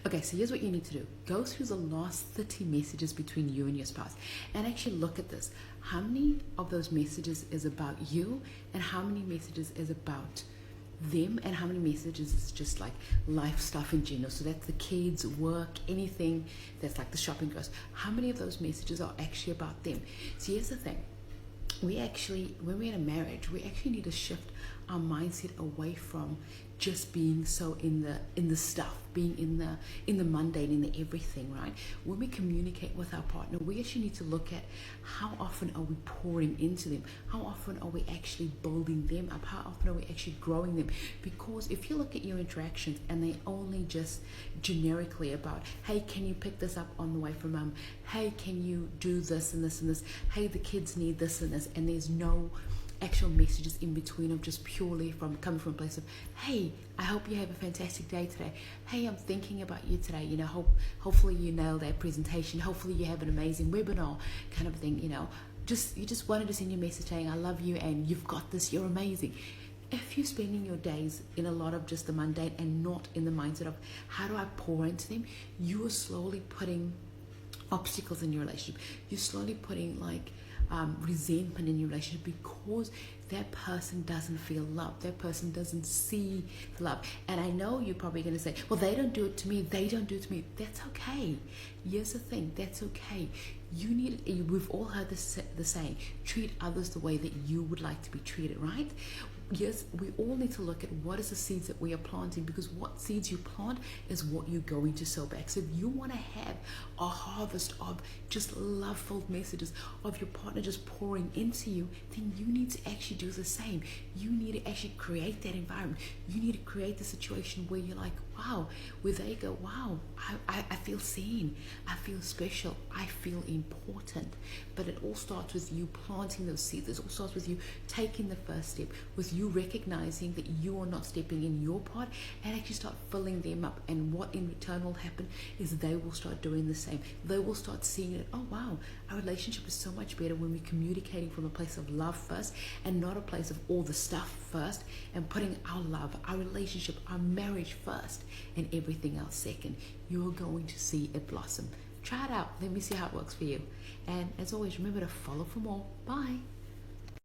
Okay, so here's what you need to do. Go through the last 30 messages between you and your spouse and actually look at this. How many of those messages is about you, and how many messages is about them, and how many messages is just like life stuff in general? So that's the kids, work, anything that's like the shopping goes. How many of those messages are actually about them? So here's the thing. We actually, when we're in a marriage, we actually need to shift our mindset away from just being so in the stuff, being in the mundane, in the everything, right? When we communicate with our partner, we actually need to look at how often are we pouring into them, how often are we actually building them up, how often are we actually growing them. Because if you look at your interactions and they only just generically about, hey, can you pick this up on the way from mum, hey, can you do this and this and this, hey, the kids need this and this, and there's no actual messages in between of just purely from coming from a place of, hey, I hope you have a fantastic day today, hey, I'm thinking about you today, hopefully you nailed that presentation, hopefully you have an amazing webinar, kind of thing. You just wanted to send your message saying I love you and you've got this, you're amazing. If you're spending your days in a lot of just the mundane and not in the mindset of how do I pour into them, you are slowly putting obstacles in your relationship. You're slowly putting resentment in your relationship because that person doesn't feel love. That person doesn't see the love. And I know you're probably going to say, well, they don't do it to me. They don't do it to me. That's okay. Here's the thing. That's okay. We've all heard the saying, treat others the way that you would like to be treated, right? Yes, we all need to look at what is the seeds that we are planting, because what seeds you plant is what you're going to sow back. So if you want to have a harvest of just love-filled messages of your partner just pouring into you, then you need to actually do the same. You need to actually create that environment. You need to create the situation where you're like, wow, where they go, wow, I feel seen, I feel special, I feel important. But it all starts with you planting those seeds. It all starts with you taking the first step, with you recognizing that you are not stepping in your part, and actually start filling them up. And what in return will happen is they will start doing the same. They will start seeing it, oh wow, our relationship is so much better when we're communicating from a place of love first, and not a place of all the stuff first, and putting our love, our relationship, our marriage first, and everything else second. You're going to see it blossom. Try it out. Let me see how it works for you. And as always, remember to follow for more. Bye.